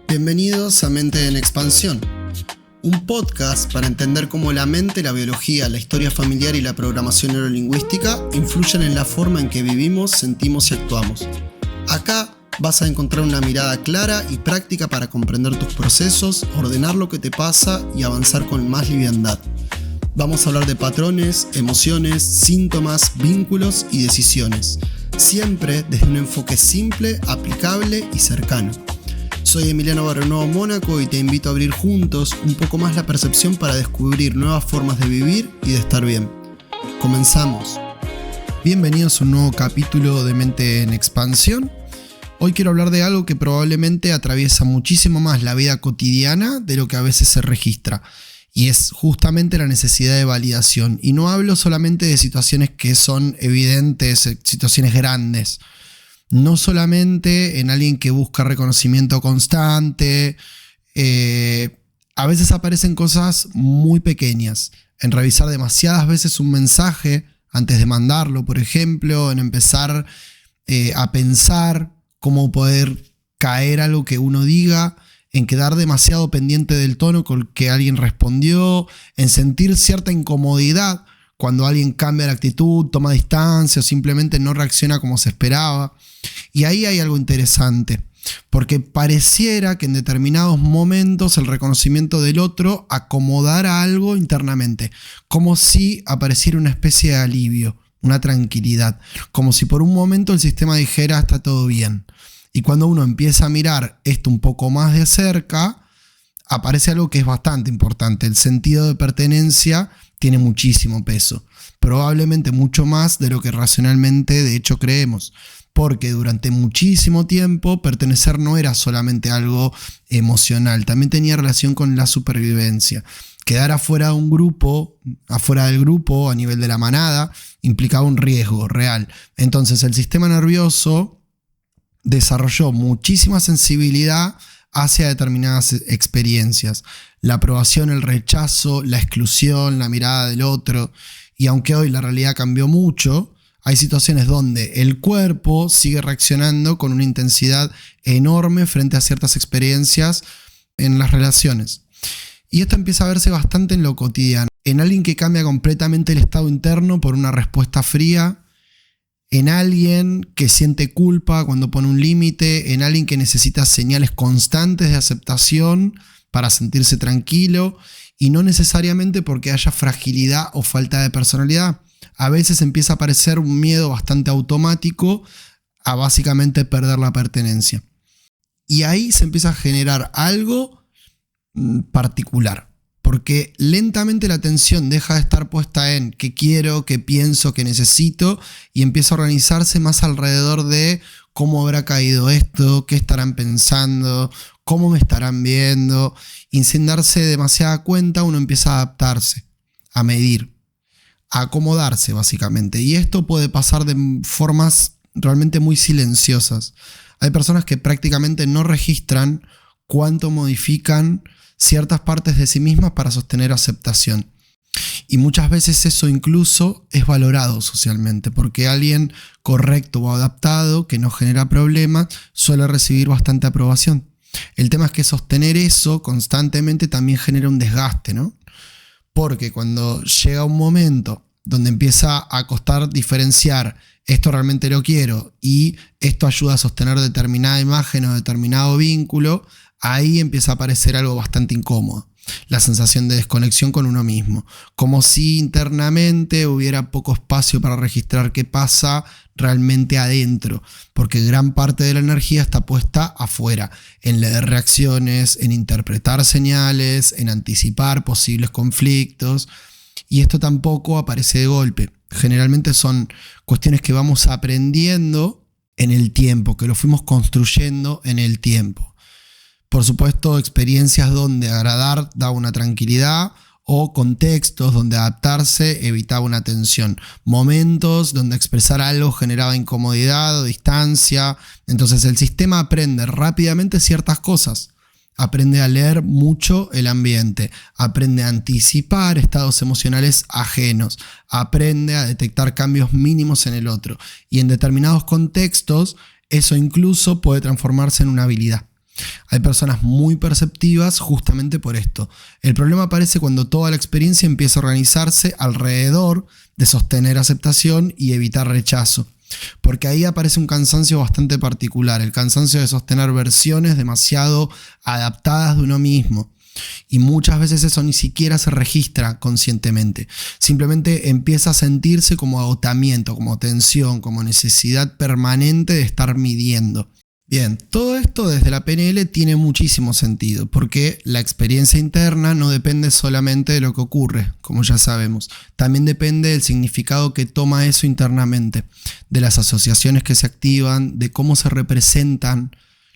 Bienvenidos a Mente en Expansión, un podcast para entender cómo la mente, la biología, la historia familiar y la programación neurolingüística influyen en la forma en que vivimos, sentimos y actuamos. Acá vas a encontrar una mirada clara y práctica para comprender tus procesos, ordenar lo que te pasa y avanzar con más liviandad. Vamos a hablar de patrones, emociones, síntomas, vínculos y decisiones, siempre desde un enfoque simple, aplicable y cercano. Soy Emiliano Barrenuevo Mónaco y te invito a abrir juntos un poco más la percepción para descubrir nuevas formas de vivir y de estar bien. Comenzamos. Bienvenidos a un nuevo capítulo de Mente en Expansión. Hoy quiero hablar de algo que probablemente atraviesa muchísimo más la vida cotidiana de lo que a veces se registra. Y es justamente la necesidad de validación. Y no hablo solamente de situaciones que son evidentes, situaciones grandes. No solamente en alguien que busca reconocimiento constante. A veces aparecen cosas muy pequeñas. En revisar demasiadas veces un mensaje antes de mandarlo, por ejemplo. En empezar a pensar cómo poder caer algo que uno diga. En quedar demasiado pendiente del tono con el que alguien respondió. En sentir cierta incomodidad cuando alguien cambia de actitud, toma distancia o simplemente no reacciona como se esperaba. Y ahí hay algo interesante, porque pareciera que en determinados momentos el reconocimiento del otro acomodara algo internamente, como si apareciera una especie de alivio, una tranquilidad, como si por un momento el sistema dijera está todo bien. Y cuando uno empieza a mirar esto un poco más de cerca, aparece algo que es bastante importante. El sentido de pertenencia tiene muchísimo peso, probablemente mucho más de lo que racionalmente de hecho creemos, porque durante muchísimo tiempo pertenecer no era solamente algo emocional, también tenía relación con la supervivencia. Quedar afuera de un grupo, afuera del grupo a nivel de la manada, implicaba un riesgo real. Entonces el sistema nervioso desarrolló muchísima sensibilidad hacia determinadas experiencias. La aprobación, el rechazo, la exclusión, la mirada del otro. Y aunque hoy la realidad cambió mucho, hay situaciones donde el cuerpo sigue reaccionando con una intensidad enorme frente a ciertas experiencias en las relaciones. Y esto empieza a verse bastante en lo cotidiano. En alguien que cambia completamente el estado interno por una respuesta fría, en alguien que siente culpa cuando pone un límite, en alguien que necesita señales constantes de aceptación para sentirse tranquilo, y no necesariamente porque haya fragilidad o falta de personalidad. A veces empieza a aparecer un miedo bastante automático a básicamente perder la pertenencia. Y ahí se empieza a generar algo particular. Porque lentamente la atención deja de estar puesta en qué quiero, qué pienso, qué necesito, y empieza a organizarse más alrededor de cómo habrá caído esto, qué estarán pensando, cómo me estarán viendo. Y sin darse demasiada cuenta uno empieza a adaptarse, a medir, a acomodarse básicamente. Y esto puede pasar de formas realmente muy silenciosas. Hay personas que prácticamente no registran cuánto modifican ciertas partes de sí mismas para sostener aceptación. Y muchas veces eso incluso es valorado socialmente, porque alguien correcto o adaptado, que no genera problemas, suele recibir bastante aprobación. El tema es que sostener eso constantemente también genera un desgaste, ¿no? Porque cuando llega un momento donde empieza a costar diferenciar esto realmente lo quiero y esto ayuda a sostener determinada imagen o determinado vínculo, ahí empieza a aparecer algo bastante incómodo. La sensación de desconexión con uno mismo. Como si internamente hubiera poco espacio para registrar qué pasa realmente adentro. Porque gran parte de la energía está puesta afuera. En leer reacciones, en interpretar señales, en anticipar posibles conflictos. Y esto tampoco aparece de golpe. Generalmente son cuestiones que vamos aprendiendo en el tiempo, que lo fuimos construyendo en el tiempo. Por supuesto, experiencias donde agradar daba una tranquilidad o contextos donde adaptarse evitaba una tensión. Momentos donde expresar algo generaba incomodidad o distancia. Entonces el sistema aprende rápidamente ciertas cosas. Aprende a leer mucho el ambiente. Aprende a anticipar estados emocionales ajenos. Aprende a detectar cambios mínimos en el otro. Y en determinados contextos eso incluso puede transformarse en una habilidad. Hay personas muy perceptivas justamente por esto. El problema aparece cuando toda la experiencia empieza a organizarse alrededor de sostener aceptación y evitar rechazo. Porque ahí aparece un cansancio bastante particular, el cansancio de sostener versiones demasiado adaptadas de uno mismo. Y muchas veces eso ni siquiera se registra conscientemente. Simplemente empieza a sentirse como agotamiento, como tensión, como necesidad permanente de estar midiendo. Bien, todo esto desde la PNL tiene muchísimo sentido, porque la experiencia interna no depende solamente de lo que ocurre, como ya sabemos. También depende del significado que toma eso internamente, de las asociaciones que se activan, de cómo se representan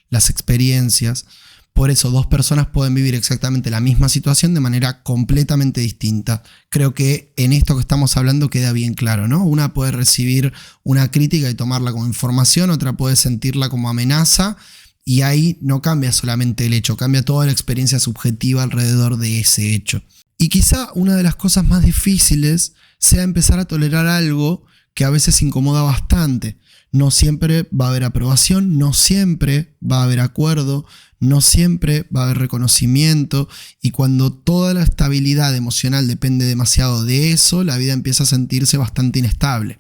las experiencias. Por eso, dos personas pueden vivir exactamente la misma situación de manera completamente distinta. Creo que en esto que estamos hablando queda bien claro, ¿no? Una puede recibir una crítica y tomarla como información, otra puede sentirla como amenaza, y ahí no cambia solamente el hecho, cambia toda la experiencia subjetiva alrededor de ese hecho. Y quizá una de las cosas más difíciles sea empezar a tolerar algo que a veces incomoda bastante. No siempre va a haber aprobación, no siempre va a haber acuerdo, no siempre va a haber reconocimiento, y cuando toda la estabilidad emocional depende demasiado de eso, la vida empieza a sentirse bastante inestable,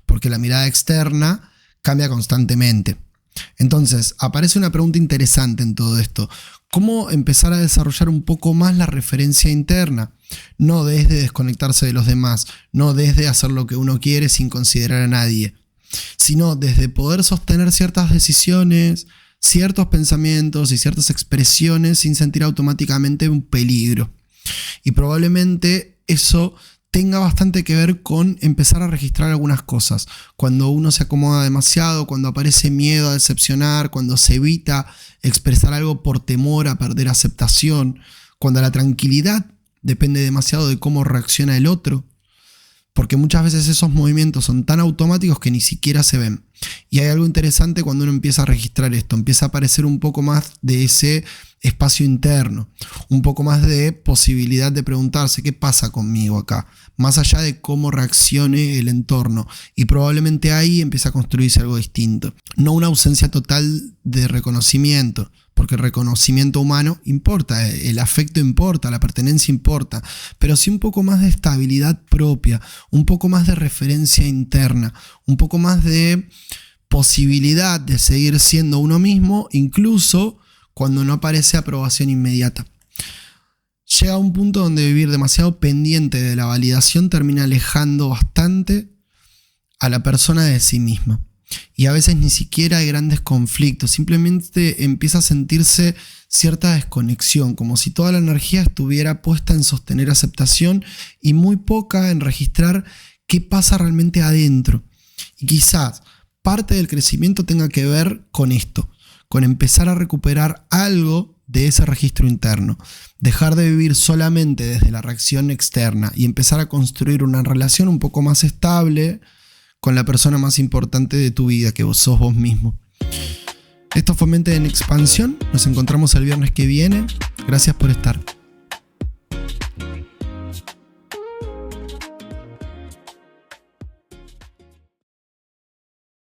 porque la mirada externa cambia constantemente. Entonces, aparece una pregunta interesante en todo esto. ¿Cómo empezar a desarrollar un poco más la referencia interna? No desde desconectarse de los demás, no desde hacer lo que uno quiere sin considerar a nadie, sino desde poder sostener ciertas decisiones, ciertos pensamientos y ciertas expresiones sin sentir automáticamente un peligro. Y probablemente eso tenga bastante que ver con empezar a registrar algunas cosas. Cuando uno se acomoda demasiado, cuando aparece miedo a decepcionar, cuando se evita expresar algo por temor a perder aceptación, cuando la tranquilidad depende demasiado de cómo reacciona el otro. Porque muchas veces esos movimientos son tan automáticos que ni siquiera se ven. Y hay algo interesante cuando uno empieza a registrar esto. Empieza a aparecer un poco más de ese espacio interno. Un poco más de posibilidad de preguntarse qué pasa conmigo acá. Más allá de cómo reaccione el entorno. Y probablemente ahí empieza a construirse algo distinto. No una ausencia total de reconocimiento. Porque el reconocimiento humano importa, el afecto importa, la pertenencia importa, pero sí un poco más de estabilidad propia, un poco más de referencia interna, un poco más de posibilidad de seguir siendo uno mismo, incluso cuando no aparece aprobación inmediata. Llega a un punto donde vivir demasiado pendiente de la validación termina alejando bastante a la persona de sí misma. Y a veces ni siquiera hay grandes conflictos, simplemente empieza a sentirse cierta desconexión, como si toda la energía estuviera puesta en sostener aceptación y muy poca en registrar qué pasa realmente adentro. Y quizás parte del crecimiento tenga que ver con esto, con empezar a recuperar algo de ese registro interno, dejar de vivir solamente desde la reacción externa y empezar a construir una relación un poco más estable con la persona más importante de tu vida, que sos vos mismo. Esto fue Mente en Expansión. Nos encontramos el viernes que viene. Gracias por estar.